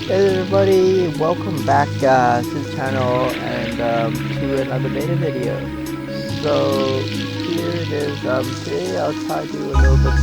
Hey everybody, welcome back to the channel and to another beta video. So here it is. Today I'll try to do a little bit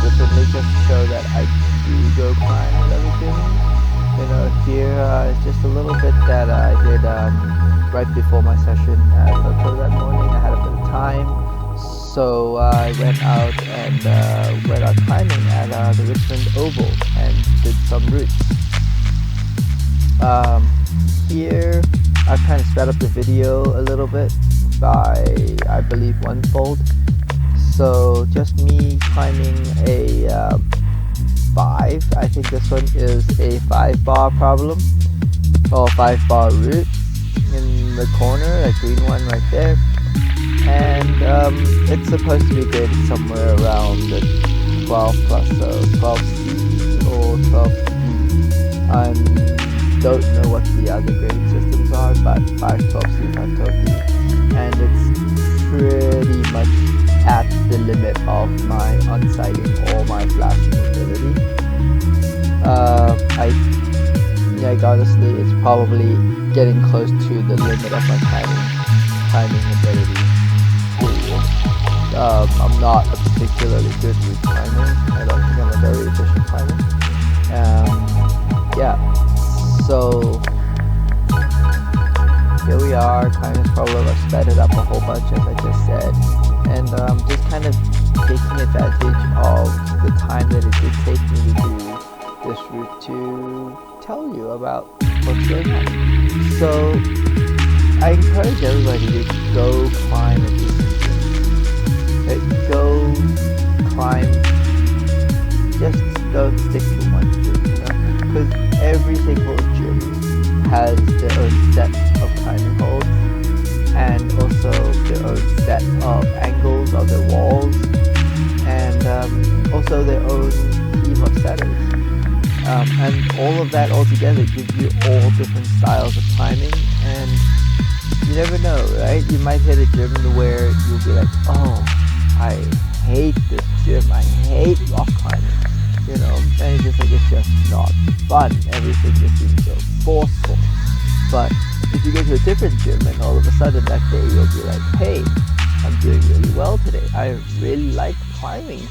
differently just to show that I do go climb and everything. You know, here it's just a little bit that I did right before my session at Coco that morning. I had a bit of time, so I went out and went out climbing at the Richmond Oval and did some routes. Here I've kind of sped up the video a little bit by, I believe, one-fold. So just me climbing a 5, I think this one is a 5-bar problem, or 5-bar route in the corner, that green one right there. And it's supposed to be good somewhere around the 12 plus, so 12C or 12D. Don't know what the other grading systems are, but 512C, 512D, and it's pretty much at the limit of my unsighting or my flashing ability. Honestly, it's probably getting close to the limit of my timing ability. I'm not a particularly good route climber. I don't think I'm a very efficient climber. Yeah. So here we are, kind of probably I've sped it up a whole bunch as I just said, and just kind of taking advantage of the time that it did take me to do this route to tell you about what's going on. So I encourage everybody to go climb a decent gym. Go climb, just don't stick to one gym, you know, because every single gym has their own set of climbing holds and also their own set of angles of their walls and also their own team of setters. And all of that all together gives you all different styles of climbing, and you never know, right? You might hit a gym where you'll be like, oh, I hate this gym, I hate rock climbing. You know, and it's just not fun. Everything just seems so forceful. But if you go to a different gym and all of a sudden that day you'll be like, hey, I'm doing really well today. I really like climbing.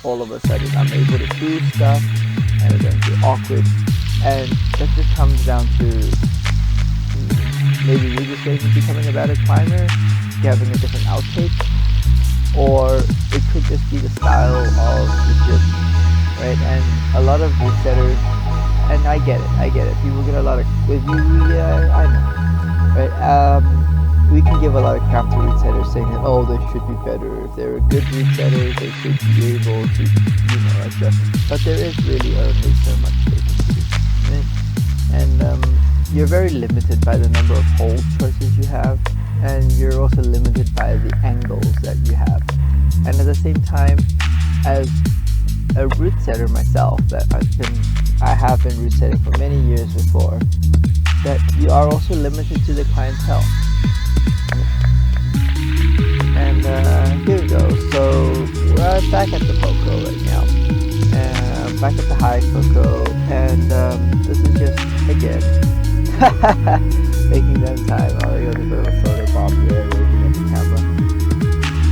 All of a sudden I'm able to do stuff and it doesn't feel awkward. And that just comes down to maybe you just becoming a better climber, having a different outtake, or it could just be the style of the gym. Right, and a lot of route setters, and I get it, people get a lot of, I know, right, we can give a lot of crap to route setters saying that, oh, they should be better, if they're a good route setters, they should be able to, you know, adjust, but there is really only so much they can do, right? And you're very limited by the number of hold choices you have, and you're also limited by the angles that you have, and at the same time, as a route setter myself, that I have been route setting for many years before, that you are also limited to the clientele. And here we go. So we're back at the Poco right now, back at the Hive Poco, and this is just again making them time. Oh, you got a bit of a photo bomb here, waving at the camera.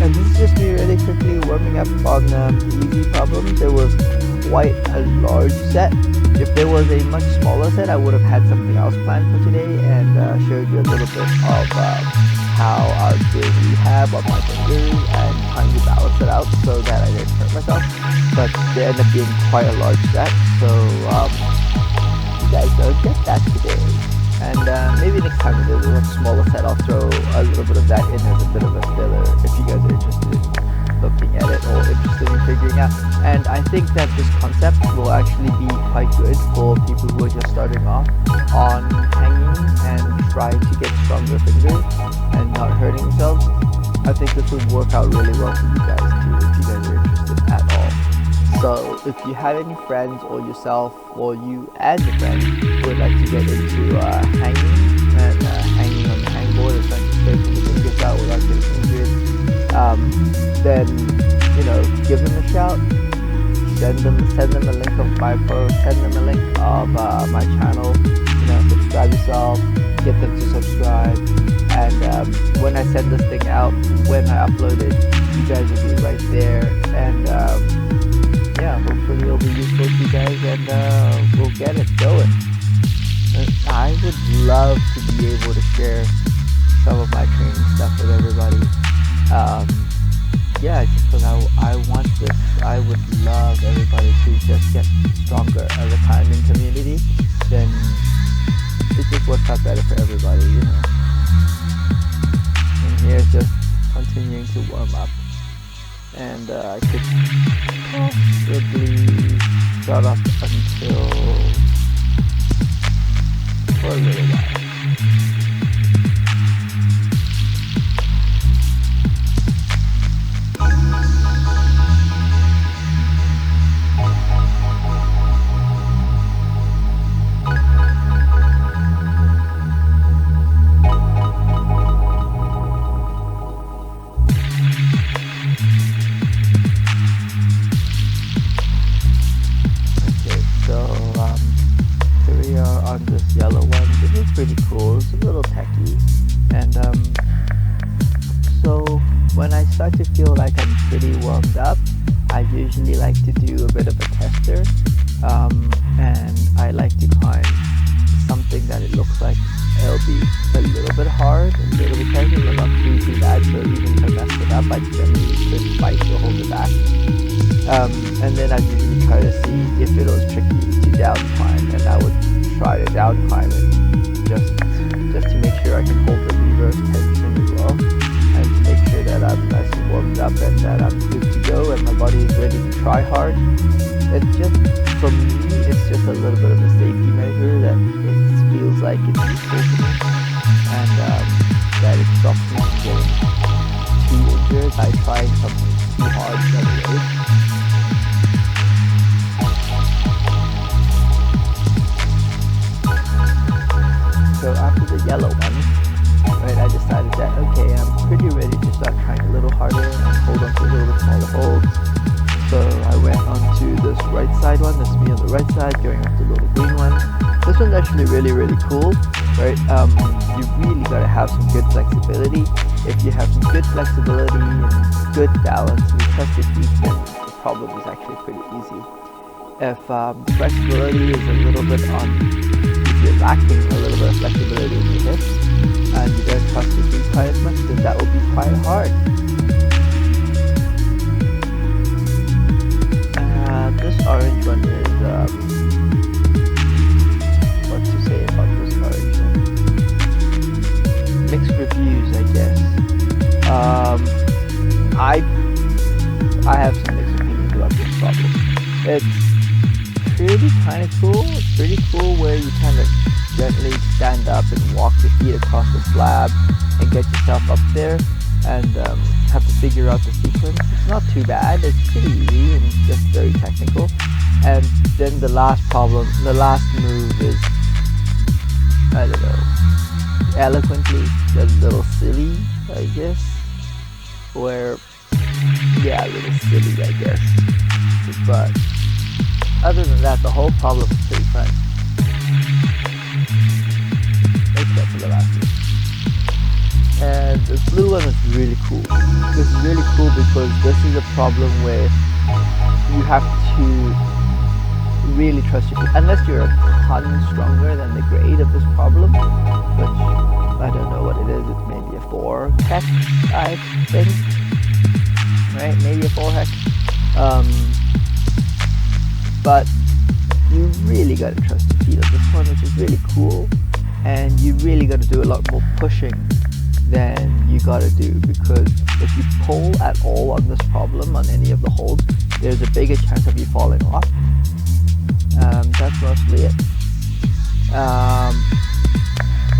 And this is just me really quickly warming up on the easy problem. There was quite a large set. If there was a much smaller set, I would have had something else planned for today and showed you a little bit of how I was doing rehab on my fingers and trying to balance it out so that I didn't hurt myself. But they ended up being quite a large set, so you guys don't get that today. And maybe next time we do a much smaller set, I'll throw a little bit of that in as a bit of a filler if you guys are interested in looking at it or interested in figuring out. And I think that this concept will actually be quite good for people who are just starting off on hanging and trying to get stronger fingers and not hurting themselves. I think this would work out really well for you guys too, if you guys are interested at all. So if you have any friends or yourself or you and your friends who would like to get into hanging and hanging on the hangboard or trying to straighten the fingers out without getting injured, then, you know, give them a shout. send them a link of my post, send them a link of my channel. Subscribe yourself, get them to subscribe, and when I send this thing out, when I upload it, you guys will be right there, and yeah, hopefully it'll be useful to you guys, and we'll get it going. I would love to be able to share some of my training stuff with everybody. Yeah, just because I want this. I would love everybody to just get stronger as a climbing community. Then it just works out better for everybody, And here's just continuing to warm up, and I could possibly start up until for a little while. On this yellow one. This is pretty cool. It's a little techy, and so when I start to feel like I'm pretty warmed up, I usually like to do a bit of a tester, and I like to climb something that it looks like it'll be a little bit hard, a little bit techy, but not too bad, so even if I mess it up, I generally could fight to hold it back. And then I usually try to see if it was tricky to down climb, and I would try to down climb it just to make sure I can hold the reverse tension as well, and to make sure that I'm nice and warmed up and that I'm good to go and my body is ready to try hard. It's just, for me, it's just a little bit of a safety measure that it feels like it's useful to me, and that it stops me from getting too injured by trying something too hard anyways. So after the yellow one, right, I decided that, okay, I'm pretty ready to start trying a little harder and hold on to a little bit smaller holds. So I went on to this right side one, that's me on the right side, going up the little green one. This one's actually really, really cool, right? You really gotta have some good flexibility. If you have some good flexibility and good balance and you trust your feet, then the problem is actually pretty easy. If the flexibility is a little bit you're lacking a little bit of flexibility in your hips and you don't trust your feet quite as much, then that will be quite hard. This orange one is what to say about this orange one? Mixed reviews, I guess. I have some mixed opinions about this problem. It's pretty kind of cool. It's pretty cool where you kind of gently stand up and walk your feet across the slab and get yourself up there and have to figure out the sequence. It's not too bad. It's pretty easy and just very technical. And then the last move is, I don't know, eloquently a little silly, I guess. Or, yeah, a little silly, I guess. But other than that, the whole problem is pretty fun. Except for the last one. And the blue one is really cool. This is really cool because this is a problem where you have to really trust your feet. Unless you're a ton stronger than the grade of this problem, which I don't know what it is. It's maybe a 4 hex, I think. Right? Maybe a 4 hex. But you really gotta trust your feet on this one, which is really cool. And you really gotta do a lot more pushing than you gotta do, because if you pull at all on this problem on any of the holds, there's a bigger chance of you falling off. That's mostly it.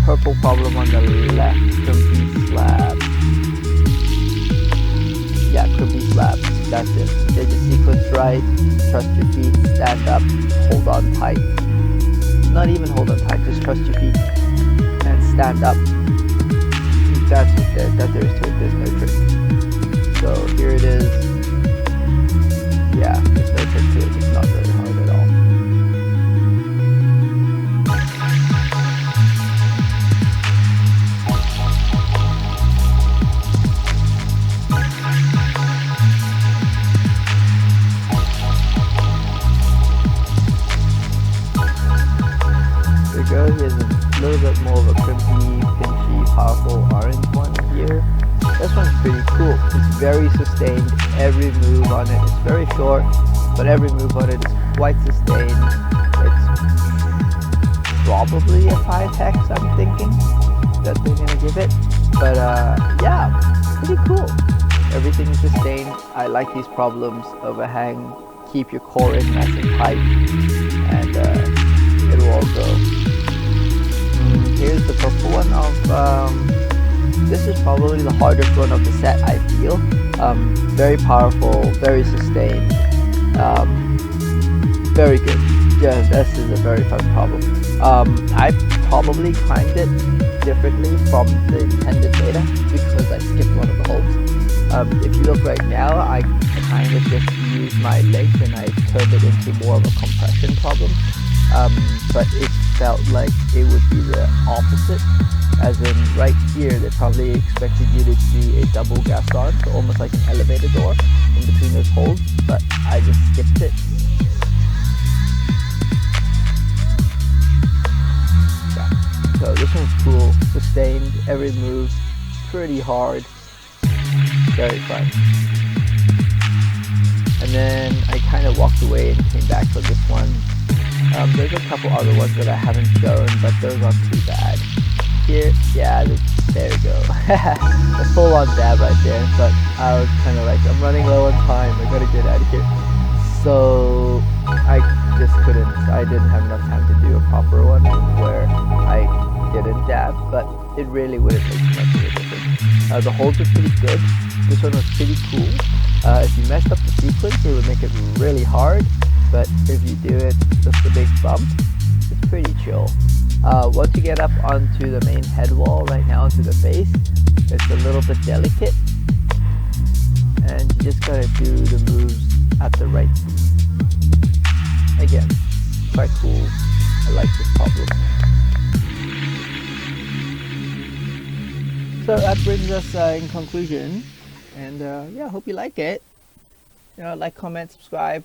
Purple problem on the left, complete slab. Yeah, complete slab. That's it. Get your sequence right, trust your feet, stand up, hold on tight. Not even hold on tight, just trust your feet and stand up. That's what there is to it. There's no trick. So here it is. Yeah, there's no trick to it. little bit more of a crimpy, pinchy, powerful orange one here. This one's pretty cool. It's very sustained. Every move on it is very short, but every move on it is quite sustained. It's probably a 5 hex, I'm thinking, that they're gonna give it. But yeah, pretty cool. Everything is sustained. I like these problems. Overhang, keep your core in nice and tight, and it will all go. Here's the purple one of, this is probably the hardest one of the set, I feel. Very powerful, very sustained, very good. Yeah, this is a very fun problem. I probably climbed it differently from the intended beta because I skipped one of the holds. If you look right now, I kind of just used my legs and I turned it into more of a compression problem. But it felt like it would be the opposite, as in right here they probably expected you to do a double gas on, so almost like an elevator door in between those holds, but I just skipped it. Yeah. So this one's cool, sustained, every move, pretty hard, very fun. And then I kind of walked away and came back for this one. There's a couple other ones that I haven't shown, but those aren't too bad. Here, yeah, there we go. The full-on dab right there, but I was kind of like, I'm running low on time, I gotta get out of here. So I just couldn't, I didn't have enough time to do a proper one where I didn't dab, but it really wouldn't make much of a difference. The holds are pretty good. This one was pretty cool. If you messed up the sequence, it would make it really hard. But if you do it just a big bump, it's pretty chill. Once you get up onto the main head wall, right now onto the face, it's a little bit delicate. And you just gotta do the moves at the right speed. Again, quite cool. I like this problem. So that brings us in conclusion. And yeah, hope you like it. Like, comment, subscribe.